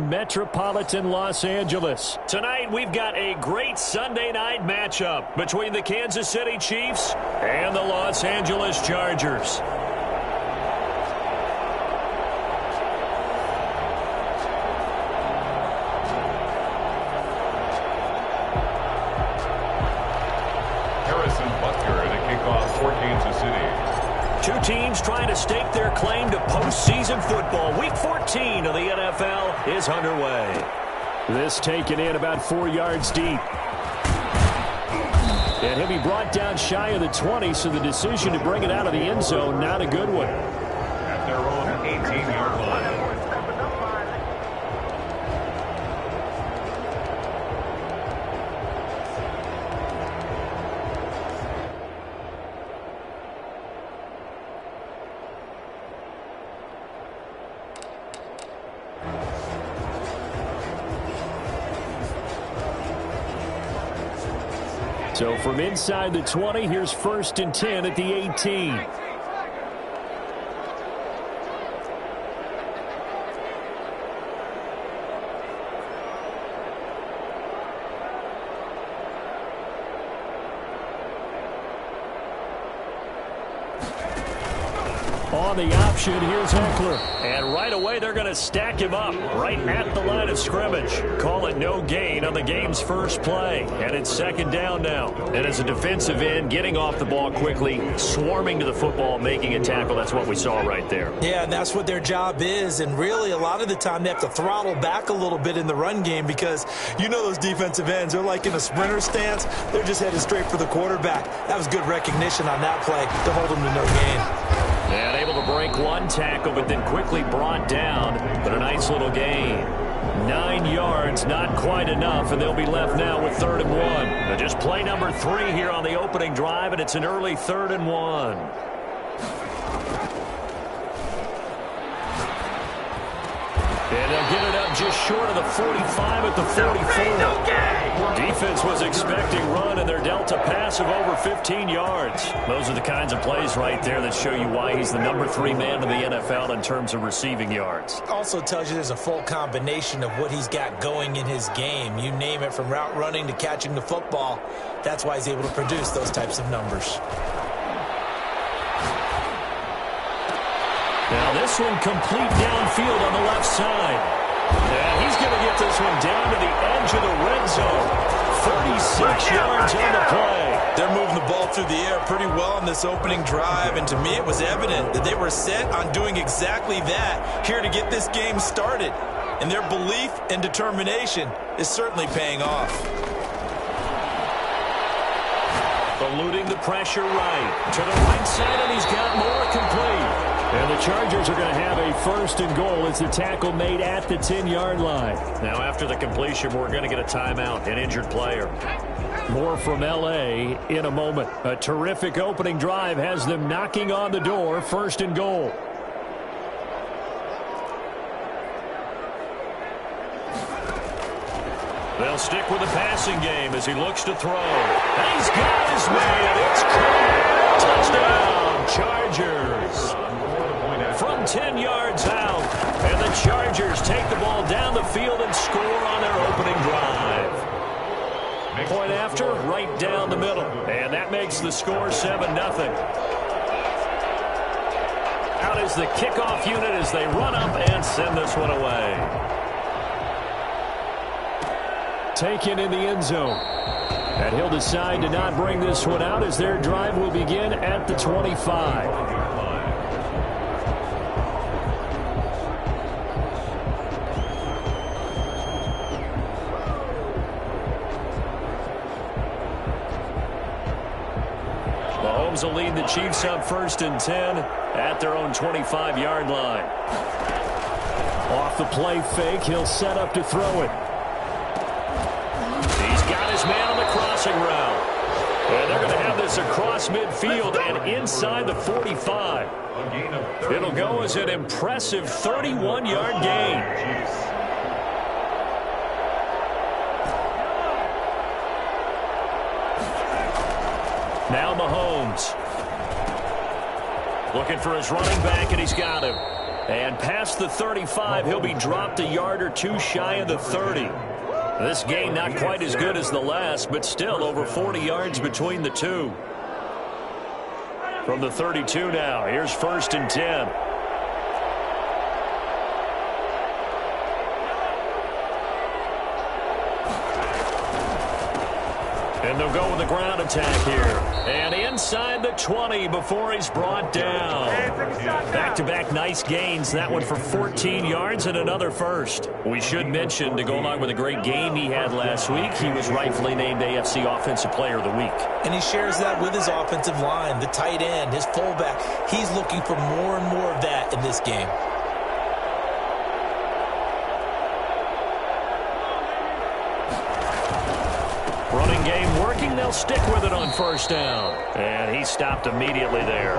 in metropolitan Los Angeles. Tonight, we've got a great Sunday night matchup between the Kansas City Chiefs and the Los Angeles Chargers. Harrison Butker to kick off for Kansas City. Two teams trying to stake their claim to postseason football. Week 14 of the NFL is underway. This taken in about 4 yards deep. And he'll be brought down shy of the 20, so the decision to bring it out of the end zone, not a good one. At their own 18-yard line. So from inside the 20, here's 1st and 10 at the 18. On the option, here's Ekeler. And right away, they're going to stack him up right at the line of scrimmage. Call it no gain on the game's first play. And it's 2nd down now. And as a defensive end, getting off the ball quickly, swarming to the football, making a tackle, that's what we saw right there. Yeah, and that's what their job is. And really, a lot of the time, they have to throttle back a little bit in the run game because you know those defensive ends, they're like in a sprinter stance. They're just headed straight for the quarterback. That was good recognition on that play to hold them to no gain. And able to break one tackle, but then quickly brought down. But a nice little gain. 9 yards, not quite enough, and they'll be left now with 3rd and 1. And just play number 3 here on the opening drive, and it's an early 3rd and 1. And they'll get it up just short of the 45 at the 44. Defense was expecting run, and they're dealt a pass of over 15 yards. Those are the kinds of plays right there that show you why he's the number 3 man in the NFL in terms of receiving yards. Also tells you there's a full combination of what he's got going in his game. You name it, from route running to catching the football. That's why he's able to produce those types of numbers. Now this one complete downfield on the left side. And he's going to get this one down to the edge of the red zone. 36 yards on the play. They're moving the ball through the air pretty well on this opening drive, and to me it was evident that they were set on doing exactly that here to get this game started. And their belief and determination is certainly paying off. Eluding the pressure right. To the right side, and he's got more complete. And the Chargers are going to have a 1st and goal as the tackle made at the 10-yard line. Now after the completion, we're going to get a timeout, an injured player. More from L.A. in a moment. A terrific opening drive has them knocking on the door, 1st and goal. They'll stick with the passing game as he looks to throw. And he's got his man. It's caught. Touchdown, Chargers. From 10 yards out, and the Chargers take the ball down the field and score on their opening drive. Point after, right down the middle, and that makes the score 7-0. Out is the kickoff unit as they run up and send this one away. Taken in the end zone. And he'll decide to not bring this one out as their drive will begin at the 25. Mahomes will lead the Chiefs up 1st and 10 at their own 25-yard line. Off the play fake, he'll set up to throw it. He's got his man on the crossing route. And they're going to have this across midfield and inside the 45. It'll go as an impressive 31-yard gain. Now Mahomes. Looking for his running back, and he's got him. And past the 35, he'll be dropped a yard or two shy of the 30. This gain not quite as good as the last, but still over 40 yards between the two. From the 32 now, here's 1st and 10. And they'll go with the ground attack here. And inside the 20 before he's brought down. Back-to-back nice gains. That one for 14 yards and another first. We should mention, to go along with a great game he had last week, he was rightfully named AFC Offensive Player of the Week. And he shares that with his offensive line, the tight end, his fullback. He's looking for more and more of that in this game. Running game working. They'll stick with it on 1st down. And he stopped immediately there.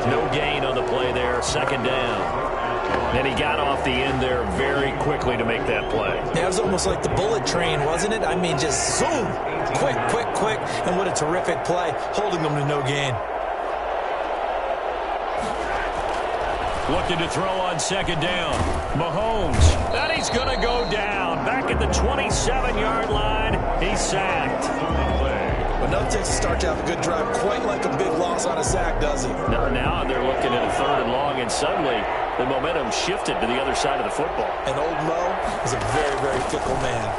No gain on the play there. 2nd down. And he got off the end there very quickly to make that play. That was almost like the bullet train, wasn't it? I mean, just zoom. Quick, quick, quick. And what a terrific play, holding them to no gain. Looking to throw on 2nd down. Mahomes. And he's going to go down. Back at the 27-yard line. He's sacked. But nothing takes a start to have a good drive quite like a big loss on a sack, does it? Now they're looking at a 3rd and long, and suddenly the momentum shifted to the other side of the football. And old Mo is a very, very fickle man.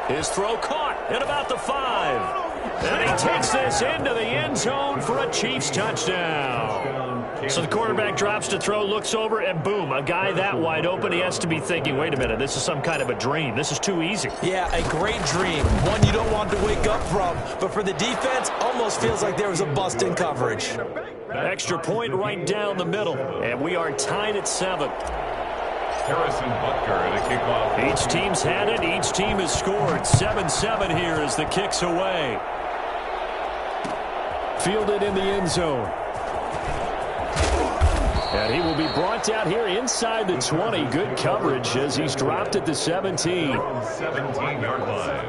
His throw caught at about the 5. And he takes this into the end zone for a Chiefs touchdown. So the quarterback drops to throw, looks over, and boom, a guy that wide open. He has to be thinking, wait a minute, this is some kind of a dream. This is too easy. Yeah, a great dream. One you don't want to wake up from. But for the defense, almost feels like there was a bust in coverage. Extra point right down the middle. And we are tied at 7. Harrison Butker at a kickoff. Each team's had it. Each team has scored. 7-7 here as the kick's away. Fielded in the end zone. And he will be brought down here inside the 20. Good coverage as he's dropped at the 17. 17-yard line.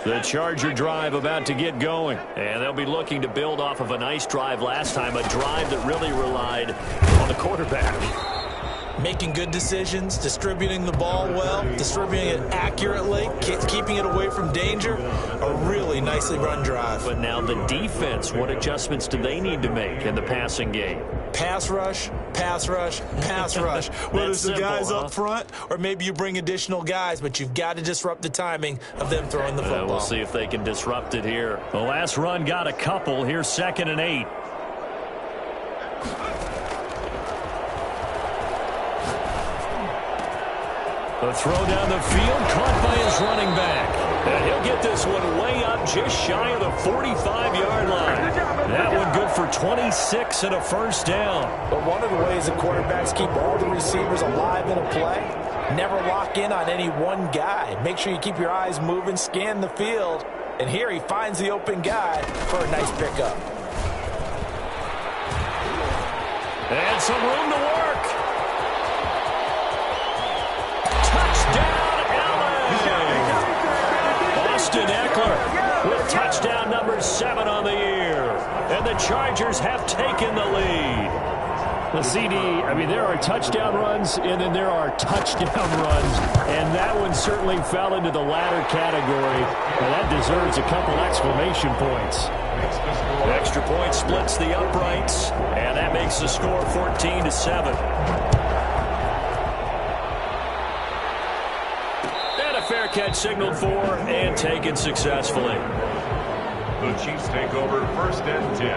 The Charger drive about to get going. And they'll be looking to build off of a nice drive last time. A drive that really relied on the quarterback. Making good decisions, distributing the ball well, distributing it accurately, keeping it away from danger. A really nicely run drive. But now the defense, what adjustments do they need to make in the passing game? Pass rush, pass rush, pass rush. Whether it's the guys up front or maybe you bring additional guys, but you've got to disrupt the timing of them throwing the football. We'll see if they can disrupt it here. The last run got a couple. Here's 2nd and 8. The throw down the field, caught by his running back. And he'll get this one way up just shy of the 45-yard line. That one good for 26 and a 1st down. But one of the ways the quarterbacks keep all the receivers alive in a play, never lock in on any one guy. Make sure you keep your eyes moving, scan the field. And here he finds the open guy for a nice pickup. And some room to work. Touchdown, Allen! Austin Eckler with touchdown number 7 on the year. And the Chargers have taken the lead. The CD, I mean, there are touchdown runs, and then there are touchdown runs. And that one certainly fell into the latter category. And that deserves a couple exclamation points. Extra point splits the uprights, and that makes the score 14-7. Fair catch signaled for and taken successfully. The Chiefs take over 1st and 10.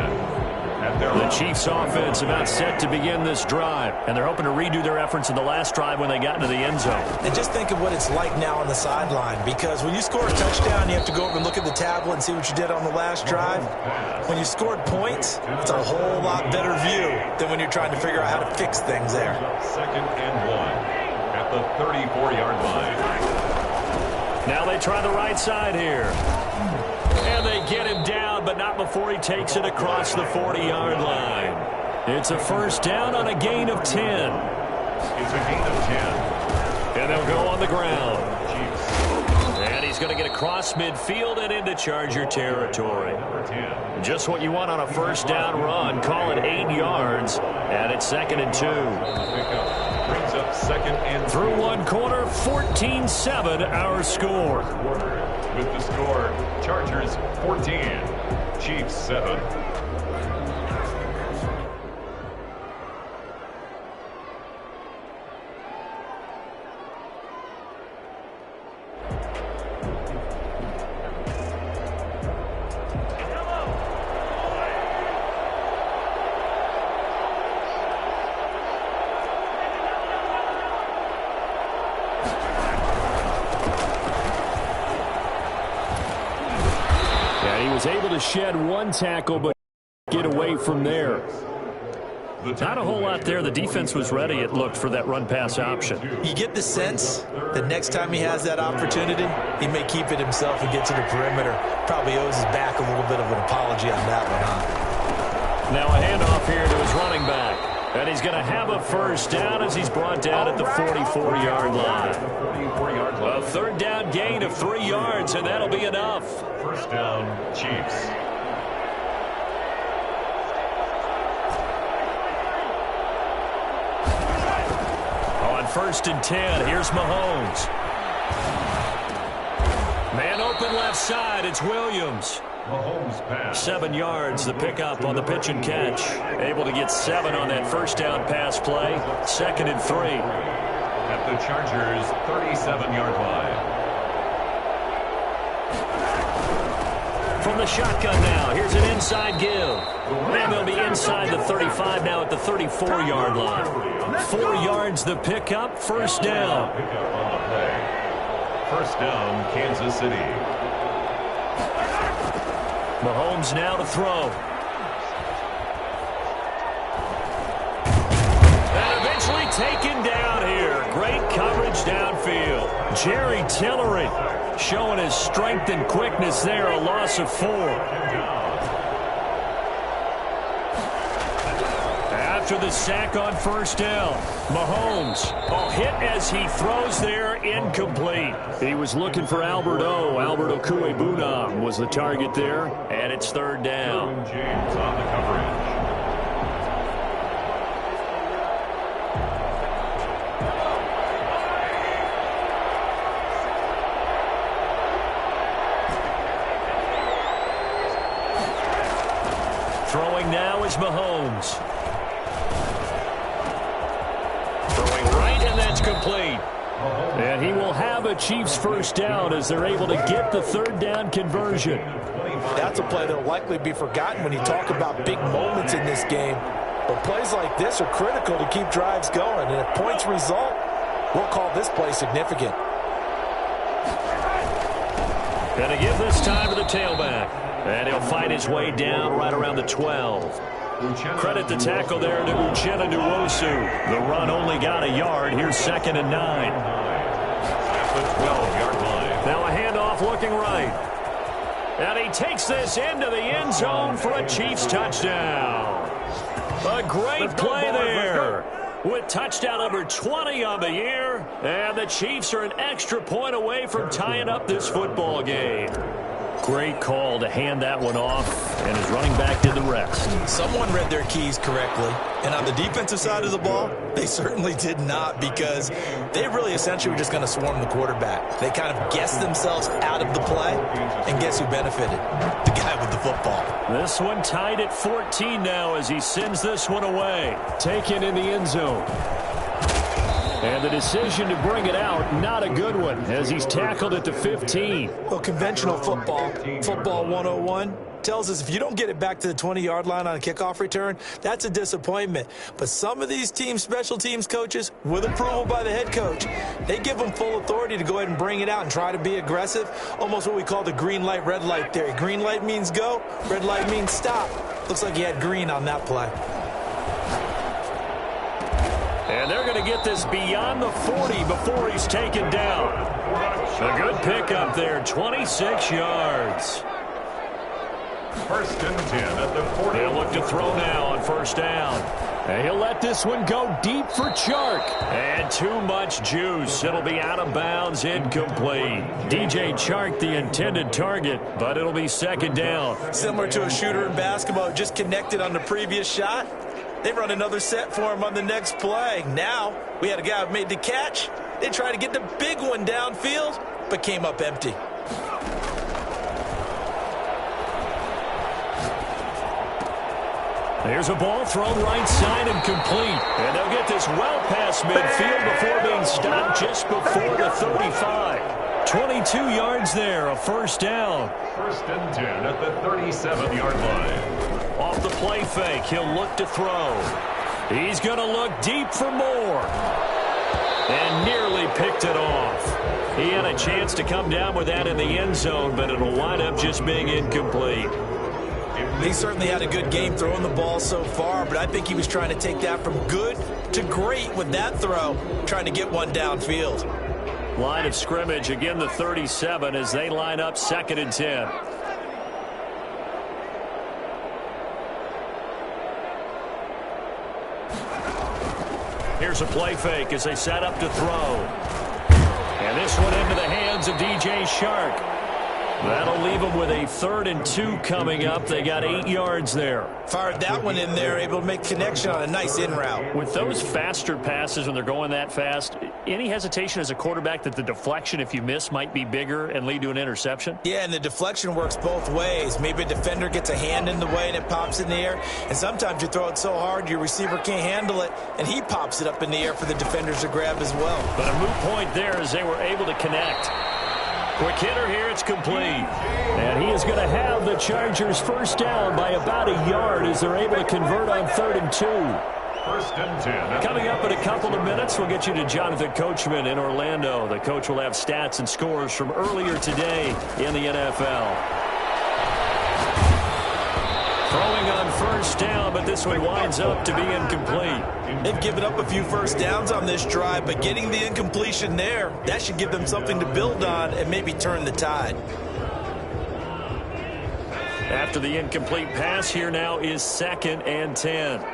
At their the Chiefs offense about set to begin this drive, and they're hoping to redo their efforts in the last drive when they got into the end zone. And just think of what it's like now on the sideline, because when you score a touchdown, you have to go over and look at the tablet and see what you did on the last drive. When you scored points, it's a whole lot better view than when you're trying to figure out how to fix things there. 2nd and 1 at the 34-yard line. Now they try the right side here. And they get him down, but not before he takes it across the 40-yard line. It's a 1st down on a gain of 10. It's a gain of 10. And they'll go on the ground. And he's going to get across midfield and into Charger territory. Just what you want on a first down run. Call it 8 yards, and it's 2nd and 2. Brings up 2nd and 2. Through one quarter, 14-7 our score. With the score, Chargers 14, Chiefs 7. Able to shed one tackle, but get away from there. Not a whole lot there. The defense was ready, it looked, for that run-pass option. You get the sense that next time he has that opportunity, he may keep it himself and get to the perimeter. Probably owes his back a little bit of an apology on that one, huh? Now a handoff here to his running back. And he's going to have a first down as he's brought down at the 44-yard line. A third down gain of 3 yards, and that'll be enough. First down, Chiefs. On 1st and 10, here's Mahomes. Man open left side, it's Williams. Mahomes pass. 7 yards, the pickup on the pitch and catch. Able to get 7 on that first down pass play. 2nd and 3. At the Chargers' 37-yard line. From the shotgun now, here's an inside give. And they'll be inside the 35 now at the 34-yard line. 4 yards the pickup, first down. Pickup on the play. First down, Kansas City. Mahomes now to throw. And eventually taken down here. Great coverage downfield. Jerry Tillery showing his strength and quickness there. A loss of 4. After the sack on first down, Mahomes hit as he throws there, incomplete. He was looking for Albert Okuegbunam was the target there, and it's 3rd down. James on the coverage. Throwing now is Mahomes. Throwing right, and that's complete. And he will have a Chiefs first down as they're able to get the 3rd down conversion. That's a play that will likely be forgotten when you talk about big moments in this game. But plays like this are critical to keep drives going. And if points result, we'll call this play significant. Going to give this time to the tailback. And he'll fight his way down right around the 12. Credit the tackle there to Uchenna Nwosu. The run only got a yard. Here's 2nd and 9. At the 12-yard line. Now a handoff looking right. And he takes this into the end zone for a Chiefs touchdown. A great play there with touchdown number 20 on the year. And the Chiefs are an extra point away from tying up this football game. Great call to hand that one off, and his running back did the rest. Someone read their keys correctly, and on the defensive side of the ball, they certainly did not, because they really essentially were just going to swarm the quarterback. They kind of guessed themselves out of the play, and guess who benefited? The guy with the football. This one tied at 14 now as he sends this one away. Taken in the end zone. And the decision to bring it out, not a good one, as he's tackled at the 15. Well, conventional football 101, tells us if you don't get it back to the 20-yard line on a kickoff return, that's a disappointment. But some of these special teams coaches, with approval by the head coach, they give them full authority to go ahead and bring it out and try to be aggressive, almost what we call the green light, red light theory. Green light means go, red light means stop. Looks like he had green on that play. And they're going to get this beyond the 40 before he's taken down. A good pickup there, 26 yards. First and 10 at the 40. They'll look to throw now on first down. And he'll let this one go deep for Chark. And too much juice. It'll be out of bounds, incomplete. DJ Chark, the intended target, but it'll be second down. Similar to a shooter in basketball, just connected on the previous shot. They run another set for him on the next play. Now, we had a guy who made the catch. They tried to get the big one downfield, but came up empty. There's a ball thrown right side and complete. And they'll get this well past midfield before being stopped just before the 35. 22 yards there, a first down. First and 10 at the 37-yard line. Off the play fake, he'll look to throw. He's going to look deep for more. And nearly picked it off. He had a chance to come down with that in the end zone, but it'll wind up just being incomplete. He certainly had a good game throwing the ball so far, but I think he was trying to take that from good to great with that throw, trying to get one downfield. Line of scrimmage, again the 37 as they line up 2nd and 10. Here's a play fake as they set up to throw. And this one into the hands of DJ Chark. That'll leave them with a 3rd and 2 coming up. They got 8 yards there. Fired that one in there, able to make connection on a nice in route. With those faster passes when they're going that fast, any hesitation as a quarterback that the deflection, if you miss, might be bigger and lead to an interception? Yeah, and the deflection works both ways. Maybe a defender gets a hand in the way and it pops in the air. And sometimes you throw it so hard your receiver can't handle it, and he pops it up in the air for the defenders to grab as well. But a moot point there as they were able to connect. Quick hitter here, it's complete. And he is going to have the Chargers first down by about a yard as they're able to convert on 3rd and 2. First and 10. Coming up in a couple of minutes, we'll get you to Jonathan Coachman in Orlando. The coach will have stats and scores from earlier today in the NFL. Throwing on first down, but this one winds up to be incomplete. They've given up a few first downs on this drive, but getting the incompletion there, that should give them something to build on and maybe turn the tide. After the incomplete pass, here now is 2nd and 10.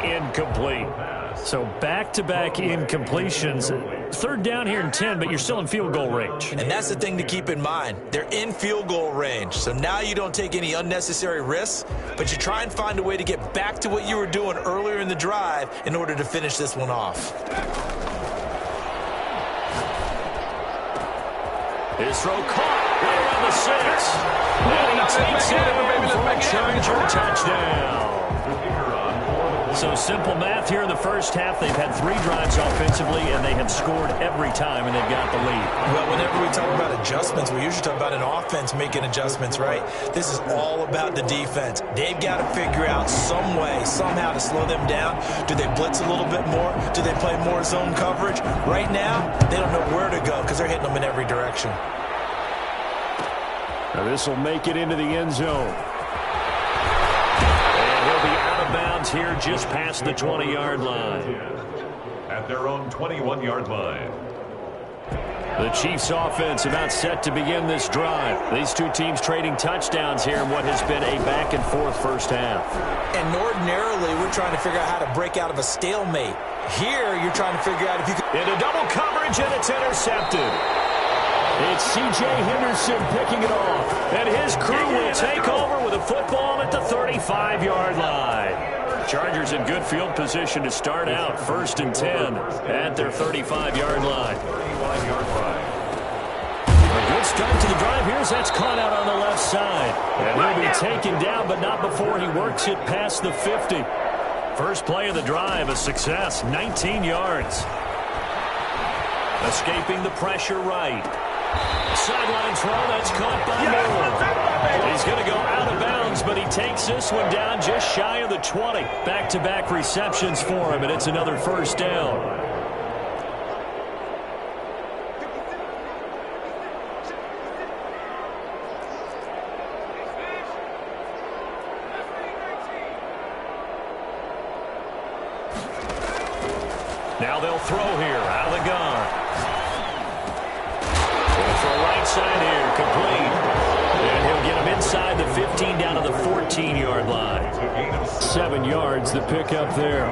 Incomplete. So back-to-back incompletions. 3rd down here and 10, but you're still in field goal range. And that's the thing to keep in mind. They're in field goal range. So now you don't take any unnecessary risks, but you try and find a way to get back to what you were doing earlier in the drive in order to finish this one off. His throw caught right around the 6. And he takes it in for a Charger touchdown. So simple math here in the first half. They've had 3 drives offensively, and they have scored every time, and they've got the lead. Well, whenever we talk about adjustments, we usually talk about an offense making adjustments, right? This is all about the defense. They've got to figure out some way, somehow to slow them down. Do they blitz a little bit more? Do they play more zone coverage? Right now, they don't know where to go because they're hitting them in every direction. Now this will make it into the end zone. Bounds here just past the 20-yard line. At their own 21-yard line. The Chiefs offense about set to begin this drive. These two teams trading touchdowns here in what has been a back-and-forth first half. And ordinarily, we're trying to figure out how to break out of a stalemate. Here, you're trying to figure out if you can... Into double coverage, and it's intercepted. It's C.J. Henderson picking it off. And his crew will take over with a football at the 35-yard line. Chargers in good field position to start out. 1st and 10 at their 35-yard line. A good start to the drive. Here's that's caught out on the left side. And he'll be taken down, but not before he works it past the 50. First play of the drive, a success. 19 yards. Escaping the pressure right. Sideline throw, that's caught by Moore. He's going to go out of bounds, but he takes this one down just shy of the 20. Back-to-back receptions for him, and it's another first down. Now they'll throw here out of the gun. Going for a right side here, complete. And he'll get him inside the 15 down to the 14-yard line. 7 yards the pickup there.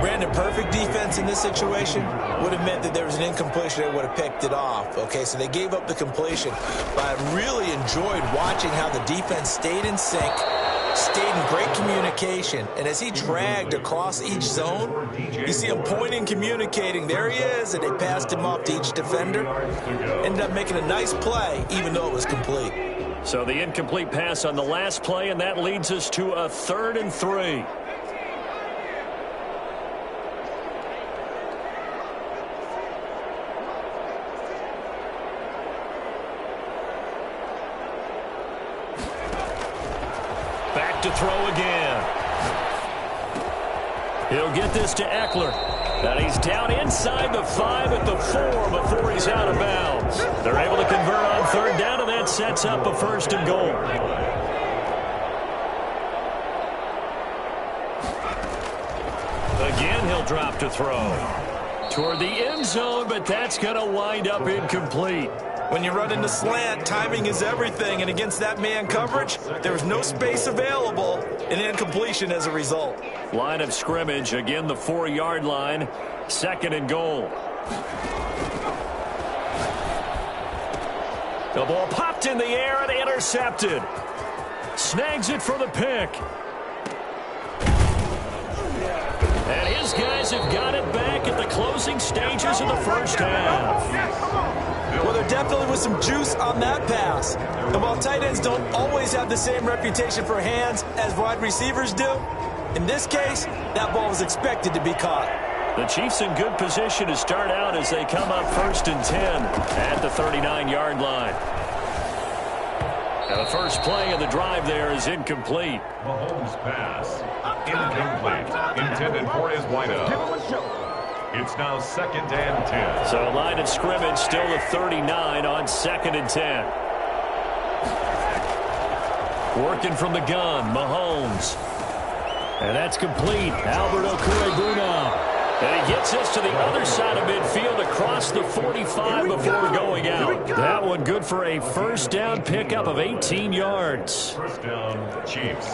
Brandon, perfect defense in this situation would have meant that there was an incompletion that would have picked it off. Okay, so they gave up the completion. But I really enjoyed watching how the defense stayed in sync, stayed in great communication, and as he dragged across each zone, you see him pointing, communicating. There he is, and they passed him off to each defender. Ended up making a nice play, even though it was complete. So the incomplete pass on the last play, and that leads us to a 3rd and 3. Back to throw again. He'll get this to Eckler. And he's down inside the 5 at the 4 before he's out of bounds. They're able to convert on 3rd down, and that sets up a 1st and goal. Again, he'll drop to throw. Toward the end zone, but that's going to wind up incomplete. When you run into slant, timing is everything, and against that man coverage, there was no space available, and incompletion as a result. Line of scrimmage, again the 4-yard line, 2nd and goal. The ball popped in the air and intercepted. Snags it for the pick. And his guys have got it back at the closing stages of the first half. Well, there definitely was some juice on that pass. And while tight ends don't always have the same reputation for hands as wide receivers do, in this case, that ball was expected to be caught. The Chiefs in good position to start out as they come up 1st and 10 at the 39-yard line. And the first play of the drive there is incomplete. Mahomes' pass, incomplete, intended for his windup. It's now 2nd and 10. So line of scrimmage still the 39 on 2nd and 10. Working from the gun, Mahomes. And that's complete. Albert Okwuegbunam. And he gets us to the other side of midfield across the 45 before going out. That one good for a 1st down pickup of 18 yards. 1st down, Chiefs.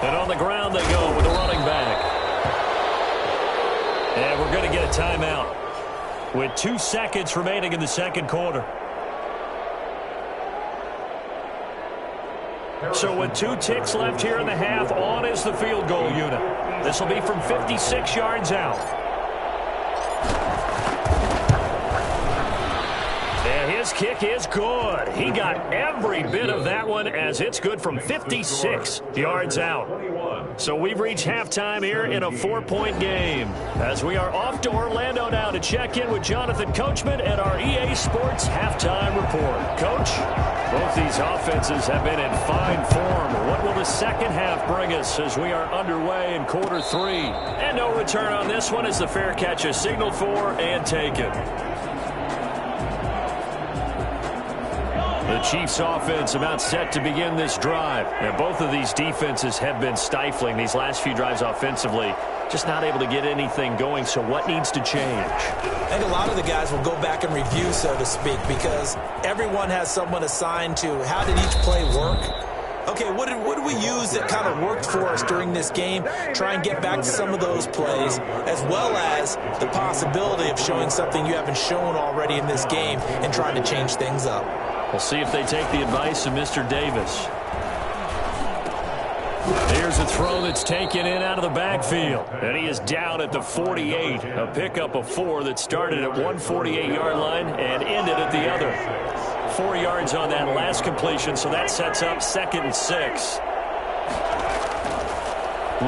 And on the ground they go with the running back. And we're going to get a timeout with 2 seconds remaining in the 2nd quarter. So with 2 ticks left here in the half, on is the field goal unit. This will be from 56 yards out. And his kick is good. He got every bit of that one as it's good from 56 yards out. So we've reached halftime here in a 4-point game as we are off to Orlando now to check in with Jonathan Coachman at our EA Sports Halftime Report. Coach, both these offenses have been in fine form. What will the second half bring us as we are underway in quarter 3? And no return on this one as the fair catch is signaled for and taken. The Chiefs offense about set to begin this drive. And both of these defenses have been stifling these last few drives offensively. Just not able to get anything going, so what needs to change? I think a lot of the guys will go back and review, so to speak, because everyone has someone assigned to how did each play work. Okay, what did we use that kind of worked for us during this game? Try and get back to some of those plays, as well as the possibility of showing something you haven't shown already in this game and trying to change things up. We'll see if they take the advice of Mr. Davis. Here's a throw that's taken in out of the backfield. And he is down at the 48. A pickup of 4 that started at 148-yard line and ended at the other. 4 yards on that last completion, so that sets up 2nd and 6.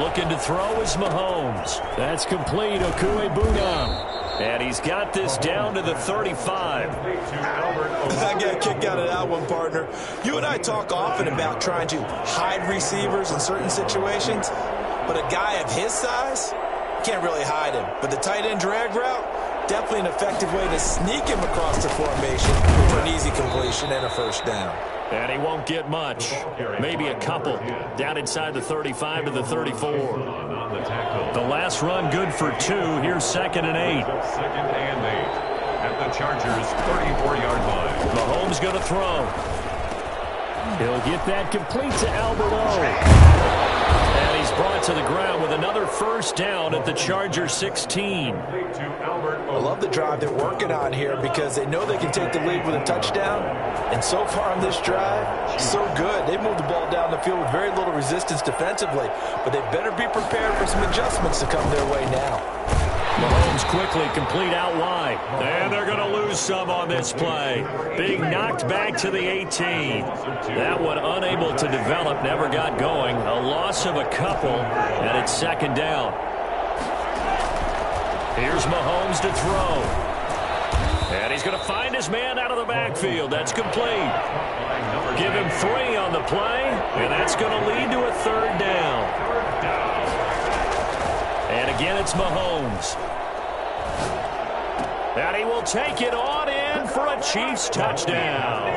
Looking to throw is Mahomes. That's complete. Okwuegbunam. And he's got this down to the 35. I got a kick out of that one, partner. You and I talk often about trying to hide receivers in certain situations, but a guy of his size can't really hide him. But the tight end drag route, Definitely an effective way to sneak him across the formation for an easy completion and a first down. And he won't get much. Maybe a couple. Down inside the 35 to the 34. The last run good for 2. Here's 2nd and 8. 2nd and 8 at the Chargers' 34-yard line. Mahomes going to throw. He'll get that complete to Albert O. And he's brought to the ground with another first down at the Chargers 16. I love the drive they're working on here because they know they can take the lead with a touchdown. And so far on this drive, so good. They moved the ball down the field with very little resistance defensively. But they better be prepared for some adjustments to come their way now. Mahomes quickly complete out wide. And they're going to lose some on this play. Being knocked back to the 18. That one unable to develop, never got going. A loss of a couple, and it's 2nd down. Here's Mahomes to throw. And he's going to find his man out of the backfield. That's complete. Give him 3 on the play, and that's going to lead to a 3rd down. And again, it's Mahomes. And he will take it on in for a Chiefs touchdown.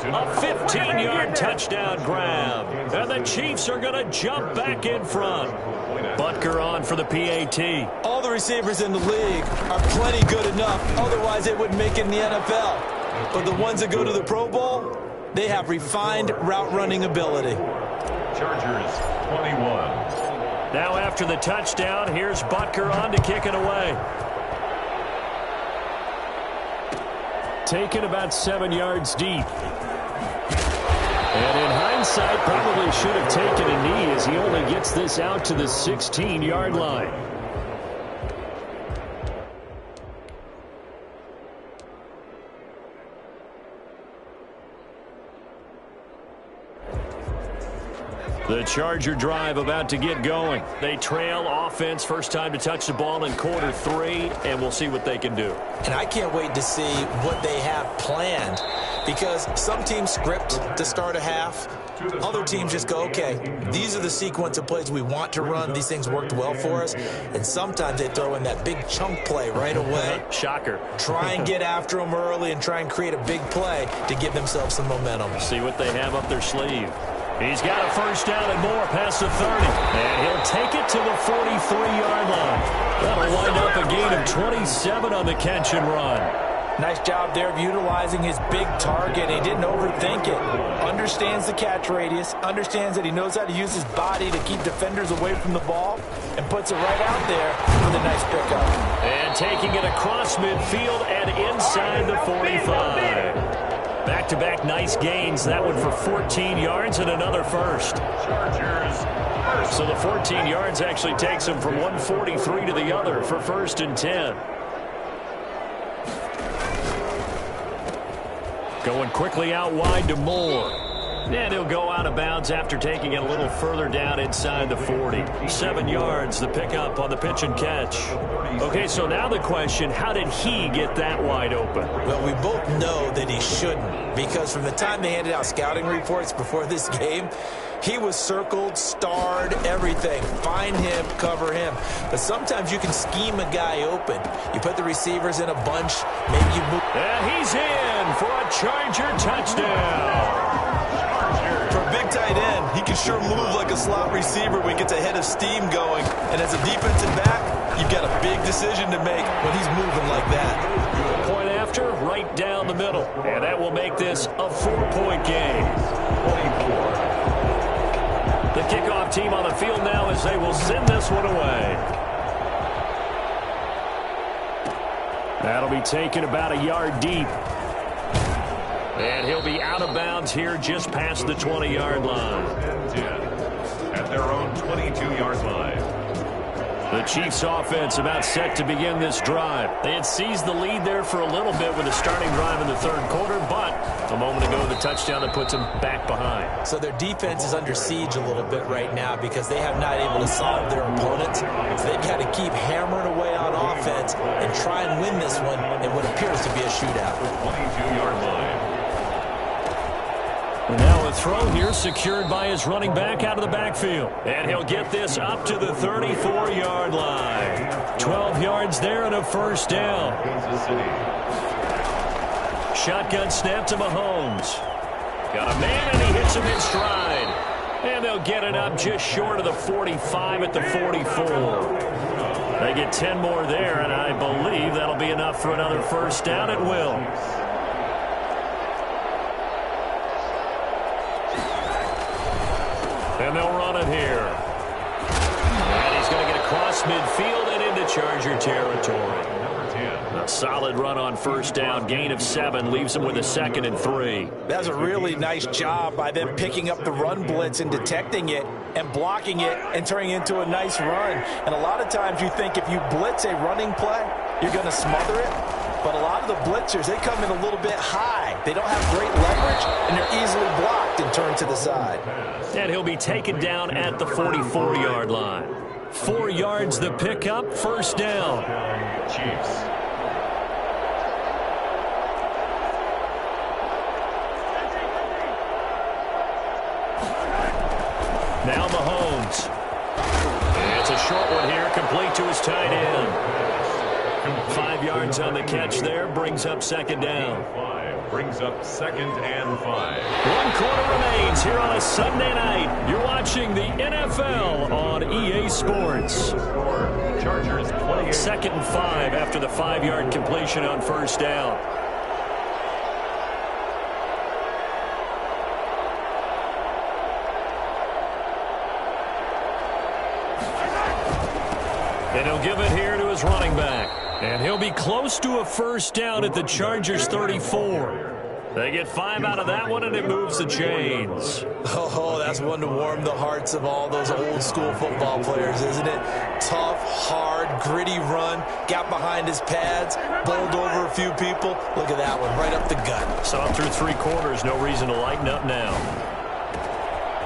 A 15-yard touchdown grab. And the Chiefs are going to jump back in front. Butker on for the PAT. All the receivers in the league are plenty good enough. Otherwise, they wouldn't make it in the NFL. But the ones that go to the Pro Bowl, they have refined route running ability. Chargers 21. Now after the touchdown, here's Butker on to kick it away. Taken about 7 yards deep. And in hindsight, probably should have taken a knee as he only gets this out to the 16-yard line. The Charger drive about to get going. They trail offense, first time to touch the ball in quarter 3, and we'll see what they can do. And I can't wait to see what they have planned because some teams script to start a half. Other teams just go, okay, these are the sequence of plays we want to run. These things worked well for us. And sometimes they throw in that big chunk play right away. Shocker. Try and get after them early and try and create a big play to give themselves some momentum. See what they have up their sleeve. He's got a first down and more past the 30. And he'll take it to the 43-yard line. That'll wind up a gain of 27 on the catch and run. Nice job there of utilizing his big target. He didn't overthink it. Understands the catch radius. Understands that he knows how to use his body to keep defenders away from the ball. And puts it right out there with a nice pickup. And taking it across midfield and inside the 45. Back-to-back nice gains. That one for 14 yards and another first. So the 14 yards actually takes him from 143 to the other for 1st and 10. Going quickly out wide to Moore. And he'll go out of bounds after taking it a little further down inside the 40. 7 yards, the pickup on the pitch and catch. Okay, so now the question, how did he get that wide open? Well, we both know that he shouldn't because from the time they handed out scouting reports before this game, he was circled, starred, everything. Find him, cover him. But sometimes you can scheme a guy open. You put the receivers in a bunch, maybe you move. And he's in for a Charger touchdown. For a big tight end, he can sure move like a slot receiver when he gets a head of steam going. And as a defensive back, you've got a big decision to make when he's moving like that. Point after, right down the middle. And that will make this a 4-point game. 24. The kickoff team on the field now as they will send this one away. That'll be taken about a yard deep. And he'll be out of bounds here just past the 20-yard line. At their own 22-yard line. The Chiefs offense about set to begin this drive. They had seized the lead there for a little bit with a starting drive in the 3rd quarter, but a moment ago the touchdown that puts them back behind. So their defense is under siege a little bit right now because they have not able to solve their opponents. So they've got to keep hammering away on offense and try and win this one in what appears to be a shootout. 22-yard line. And now the throw here secured by his running back out of the backfield. And he'll get this up to the 34-yard line. 12 yards there and a first down. Shotgun snap to Mahomes. Got a man and he hits him in stride. And they'll get it up just short of the 45 at the 44. They get 10 more there, and I believe that'll be enough for another first down. It will. And they'll run it here. And he's going to get across midfield and into Charger territory. A solid run on first down. Gain of 7 leaves him with a 2nd and 3. That's a really nice job by them picking up the run blitz and detecting it and blocking it and turning it into a nice run. And a lot of times you think if you blitz a running play, you're going to smother it. But a lot of the blitzers, they come in a little bit high. They don't have great leverage, and they're easily blocked and turned to the side. And he'll be taken down at the 44-yard line. 4 yards the pickup, first down. Chiefs. Now Mahomes. It's a short one here, complete to his tight end. 5 yards on the catch there, brings up second down. Brings up 2nd and 5. 1 quarter remains here on a Sunday night. You're watching the NFL on EA Sports. Chargers 28. 2nd and 5 after the 5-yard completion on first down. And he'll give it here to his running back. And he'll be close to a first down at the Chargers 34. They get 5 out of that one, and it moves the chains. Oh, that's one to warm the hearts of all those old-school football players, isn't it? Tough, hard, gritty run, got behind his pads, bowled over a few people. Look at that one, right up the gut. Saw it through 3 quarters, no reason to lighten up now.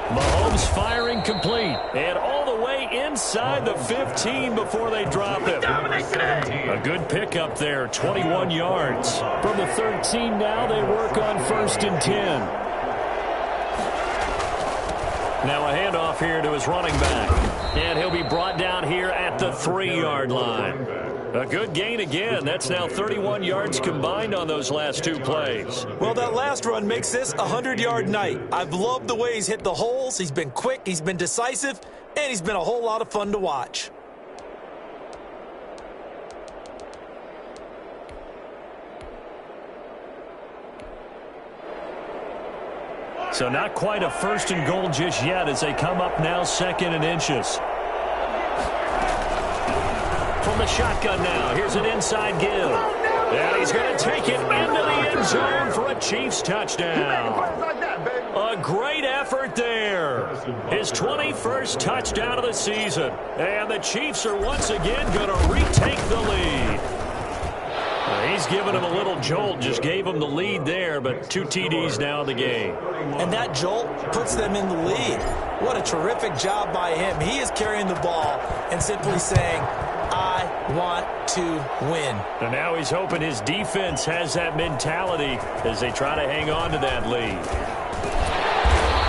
Mahomes firing complete, and all the way inside the 15 before they drop him. A good pickup there, 21 yards. From the 13 now, they work on 1st and 10. Now a handoff here to his running back, and he'll be brought down here at the 3-yard line. A good gain again. That's now 31 yards combined on those last 2 plays. Well, that last run makes this a 100-yard night. I've loved the way he's hit the holes. He's been quick, he's been decisive, and he's been a whole lot of fun to watch. So not quite a 1st and goal just yet as they come up now 2nd and inches. From the shotgun now, here's an inside give. And he's going to take it into the end zone for a Chiefs touchdown. A great effort there. His 21st touchdown of the season. And the Chiefs are once again going to retake the lead. He's given him a little jolt, just gave him the lead there, but 2 TDs now in the game. And that jolt puts them in the lead. What a terrific job by him. He is carrying the ball and simply saying, I want to win. And now he's hoping his defense has that mentality as they try to hang on to that lead.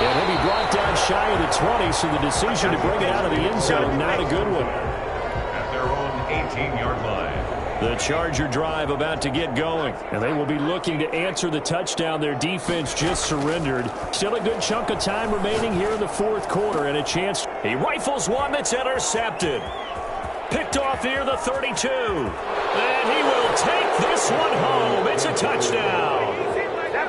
And he'll be brought down shy of the 20, so the decision to bring it out of the end zone, not a good one. At their own 18-yard line. The Charger drive about to get going, and they will be looking to answer the touchdown their defense just surrendered. Still a good chunk of time remaining here in the 4th quarter, and a chance. He rifles one that's intercepted. Picked off near the 32. And he will take this one home. It's a touchdown.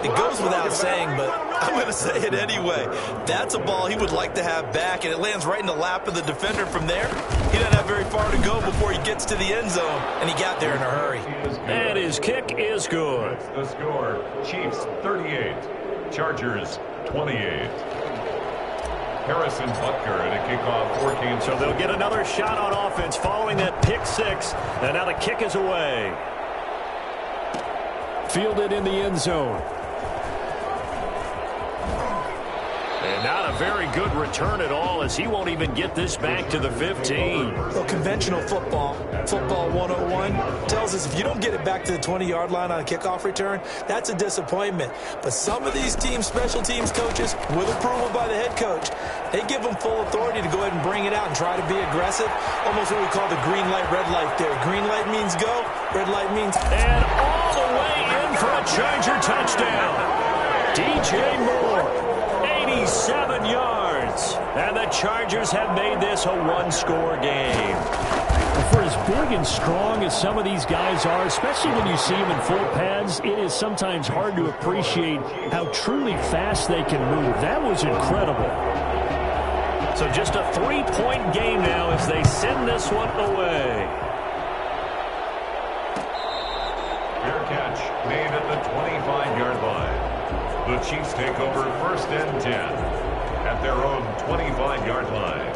It goes without saying, but I'm going to say it anyway. That's a ball he would like to have back, and it lands right in the lap of the defender from there. He doesn't have very far to go before he gets to the end zone, and he got there in a hurry. And his kick is good. The score, Chiefs 38, Chargers 28. Harrison Butker at a kickoff for Kansas. So they'll get another shot on offense following that pick 6, and now the kick is away. Fielded in the end zone. And not a very good return at all, as he won't even get this back to the 15. Well, conventional football 101, tells us if you don't get it back to the 20-yard line on a kickoff return, that's a disappointment. But some of these special teams coaches, with approval by the head coach, they give them full authority to go ahead and bring it out and try to be aggressive. Almost what we call the green light, red light theory. Green light means go, red light means... And all the way in for a Charger touchdown. DJ Moore. 87 yards. And the Chargers have made this a one-score game. For as big and strong as some of these guys are, especially when you see them in full pads, it is sometimes hard to appreciate how truly fast they can move. That was incredible. So just a 3-point game now as they send this one away. Fair catch made at the 25-yard line. The Chiefs take over 1st and 10 at their own 25-yard line.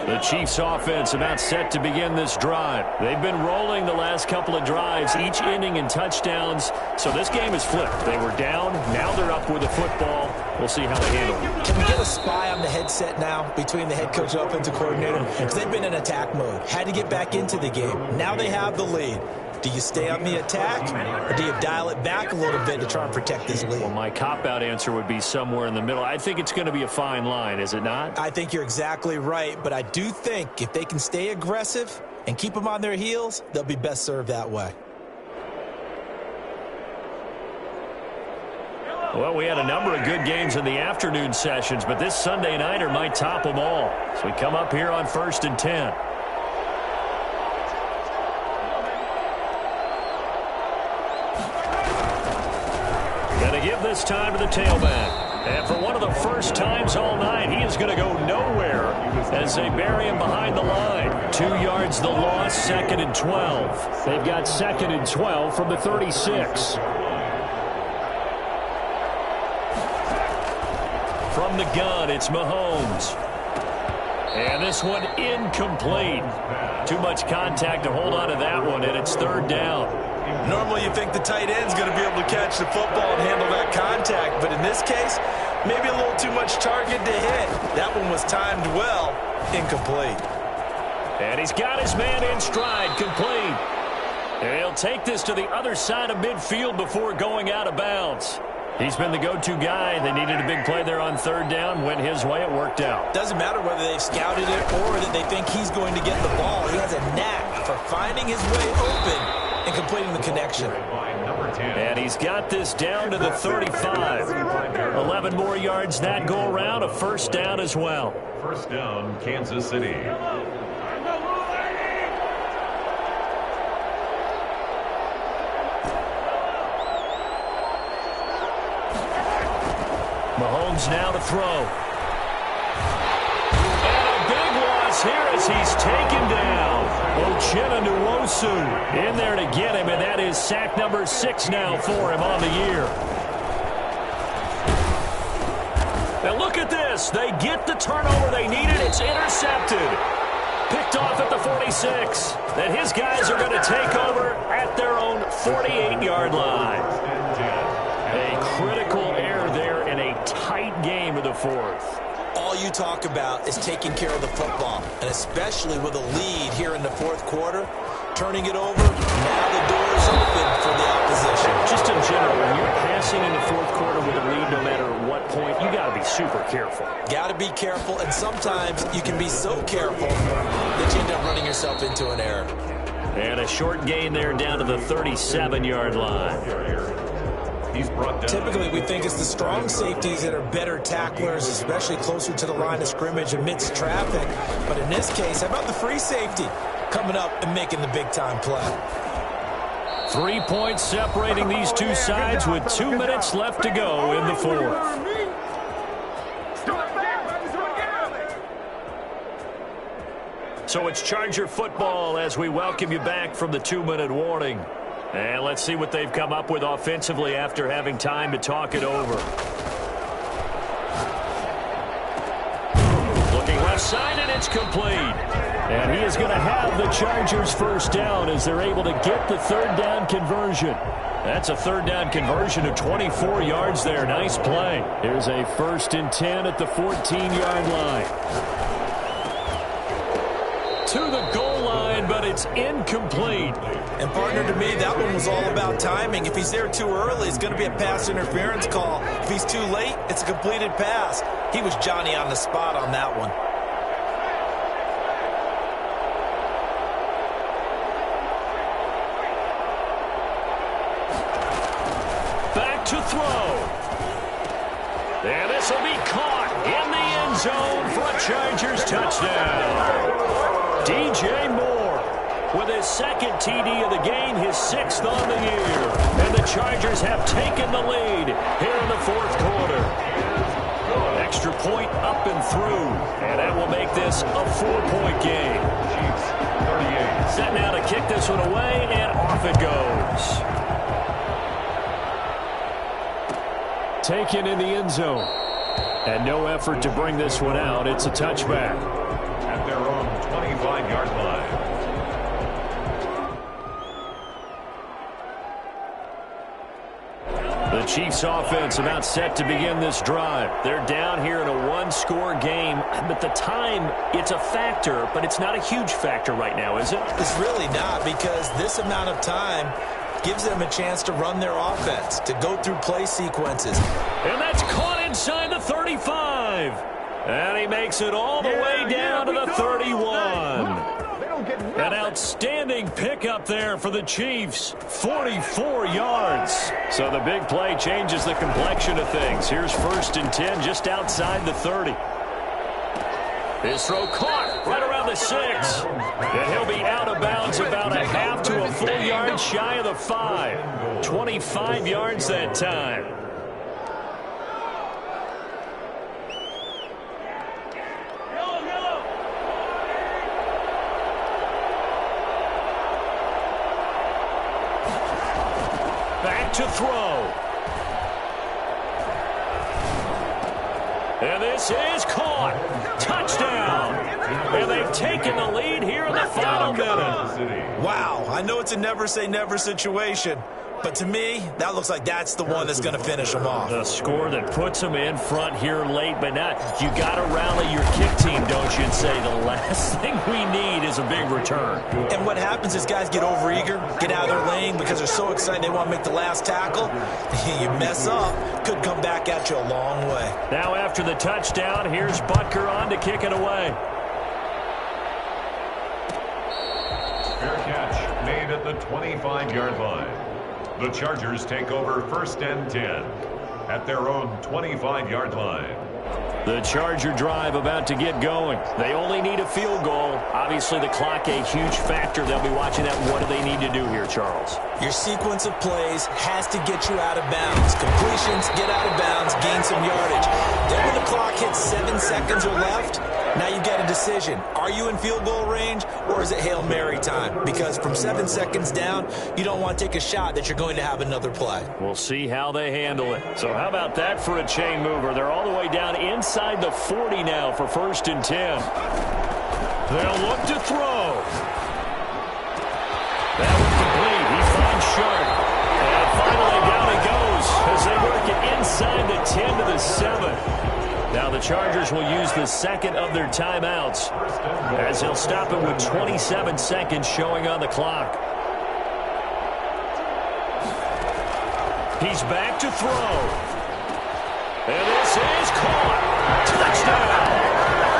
The Chiefs offense about set to begin this drive. They've been rolling the last couple of drives, each ending in touchdowns. So this game is flipped. They were down. Now they're up with the football. We'll see how they handle it. Can we get a spy on the headset now between the head coach and offensive coordinator? Because they've been in attack mode. Had to get back into the game. Now they have the lead. Do you stay on the attack, or do you dial it back a little bit to try and protect this lead? Well, my cop-out answer would be somewhere in the middle. I think it's going to be a fine line, is it not? I think you're exactly right, but I do think if they can stay aggressive and keep them on their heels, they'll be best served that way. Well, we had a number of good games in the afternoon sessions, but this Sunday nighter might top them all. So we come up here on 1st and 10. Going to give this time to the tailback. And for one of the first times all night, he is going to go nowhere as they bury him behind the line. 2 yards the loss, 2nd and 12. They've got 2nd and 12 from the 36. From the gun, it's Mahomes. And this one incomplete. Too much contact to hold on to that one, and it's 3rd down. Normally you think the tight end's going to be able to catch the football and handle that contact, but in this case, maybe a little too much target to hit. That one was timed well, incomplete. And he's got his man in stride, complete. And he'll take this to the other side of midfield before going out of bounds. He's been the go-to guy. They needed a big play there on 3rd down. Went his way. It worked out. Doesn't matter whether they've scouted it or that they think he's going to get the ball. He has a knack for finding his way open and completing the connection. And he's got this down to the 35. 11 more yards that go around. A 1st down as well. 1st down, Kansas City. Mahomes now to throw. And a big loss here as he's taken down. Uchenna Nwosu in there to get him, and that is sack number 6 now for him on the year. Now look at this. They get the turnover they needed. It's intercepted. Picked off at the 46. And his guys are going to take over at their own 48-yard line. A critical error there in a tight game of the 4th. All you talk about is taking care of the football, and especially with a lead here in the 4th quarter, turning it over, now the door is open for the opposition. Just in general, when you're passing in the 4th quarter with a lead, no matter what point, you got to be super careful. Got to be careful, and sometimes you can be so careful that you end up running yourself into an error. And a short gain there down to the 37-yard line. Typically, we think it's the strong safeties that are better tacklers, especially closer to the line of scrimmage amidst traffic. But in this case, how about the free safety coming up and making the big-time play? 3 points separating these two sides with 2 minutes left to go in the 4th. So it's Charger football as we welcome you back from the 2-minute warning. And let's see what they've come up with offensively after having time to talk it over. Looking left side, and it's complete. And he is going to have the Chargers 1st down as they're able to get the 3rd down conversion. That's a third down conversion of 24 yards there. Nice play. Here's a 1st and 10 at the 14-yard line. To the goal line, but it's incomplete. And partner, to me, that one was all about timing. If he's there too early, it's going to be a pass interference call. If he's too late, it's a completed pass. He was Johnny on the spot on that one. Back to throw. And this will be caught in the end zone for a Chargers touchdown. DJ Moore with his 2nd TD of the game, his 6th on the year. And the Chargers have taken the lead here in the 4th quarter. Extra point up and through. And that will make this a 4-point game. Chiefs, 38. Set now to kick this one away, and off it goes. Taken in the end zone. And no effort to bring this one out. It's a touchback. At their own 25-yard line. The Chiefs offense about set to begin this drive. They're down here in a 1-score game, but the time, it's a factor, but it's not a huge factor right now, is it? It's really not, because this amount of time gives them a chance to run their offense, to go through play sequences. And that's caught inside the 35. And he makes it all the way down to the 31. An outstanding pickup there for the Chiefs. 44 yards. So the big play changes the complexion of things. Here's 1st and 10 just outside the 30. His throw caught right around the 6. And he'll be out of bounds about a half to a full yard shy of the 5. 25 yards that time. Back to throw. And this is caught. Touchdown. And they've taken the lead here in the final minute. Wow, I know it's a never-say-never situation, but to me, that looks like that's the one that's going to finish them off. The score that puts them in front here late, but not. You got to rally your kick team, don't you, and say the last thing we need is a big return. And what happens is guys get overeager, get out of their lane because they're so excited they want to make the last tackle. You mess up, could come back at you a long way. Now after the touchdown, here's Butker on to kick it away. Fair catch made at the 25-yard line. The Chargers take over 1st and 10 at their own 25-yard line. The Charger drive about to get going. They only need a field goal. Obviously, the clock a huge factor. They'll be watching that. What do they need to do here, Charles? Your sequence of plays has to get you out of bounds. Completions, get out of bounds, gain some yardage. Then when the clock hits 7 seconds or left, now you get a decision. Are you in field goal range, or is it Hail Mary time? Because from 7 seconds down, you don't want to take a shot that you're going to have another play. We'll see how they handle it. So how about that for a chain mover? They're all the way down inside the 40 now for 1st and 10. They'll look to throw. That was complete. He finds Sharp. And finally down he goes as they work it inside the 10 to the 7. Now the Chargers will use the 2nd of their timeouts as they'll stop it with 27 seconds showing on the clock. He's back to throw. And this is caught. Touchdown.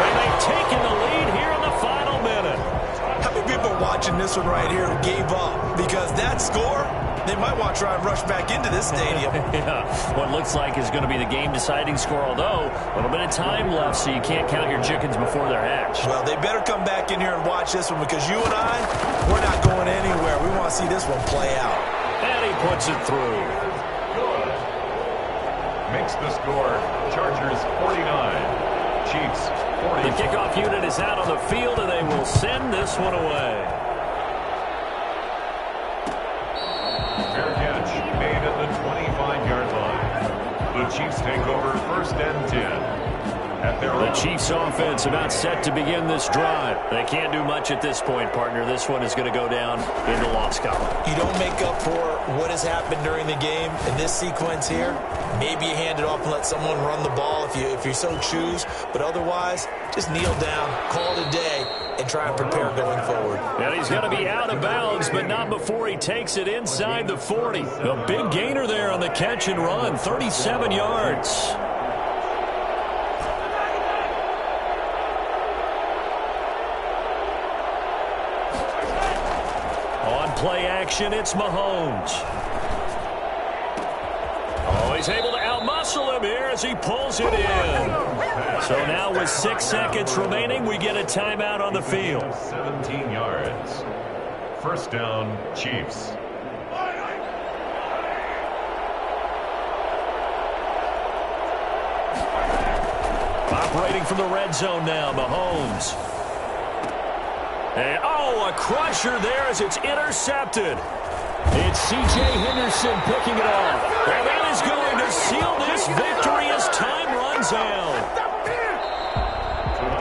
And they've taken the lead here in the final minute. How many people are watching this one right here who gave up? Because that score, they might want to try and rush back into this stadium. Yeah, what looks like is going to be the game-deciding score, although a little bit of time left, so you can't count your chickens before they're hatched. Well, they better come back in here and watch this one, because you and I, we're not going anywhere. We want to see this one play out. And he puts it through. Makes the score Chargers 49, Chiefs 40. The kickoff unit is out on the field, and they will send this one away. Fair catch made at the 25-yard line. The Chiefs take over 1st and 10. The Chiefs offense about set to begin this drive. They can't do much at this point, partner. This one is going to go down in the loss column. You don't make up for what has happened during the game in this sequence here. Maybe you hand it off and let someone run the ball if you so choose. But otherwise, just kneel down, call it a day, and try and prepare going forward. And he's going to be out of bounds, but not before he takes it inside the 40. A big gainer there on the catch and run, 37 yards. On play action, it's Mahomes. Oh, he's able to outmuscle him here as he pulls it in. So now with 6 seconds remaining, we get a timeout on the field. 17 yards. First down, Chiefs. Operating from the red zone now, Mahomes. And, oh, a crusher there as it's intercepted. It's C.J. Henderson picking it off.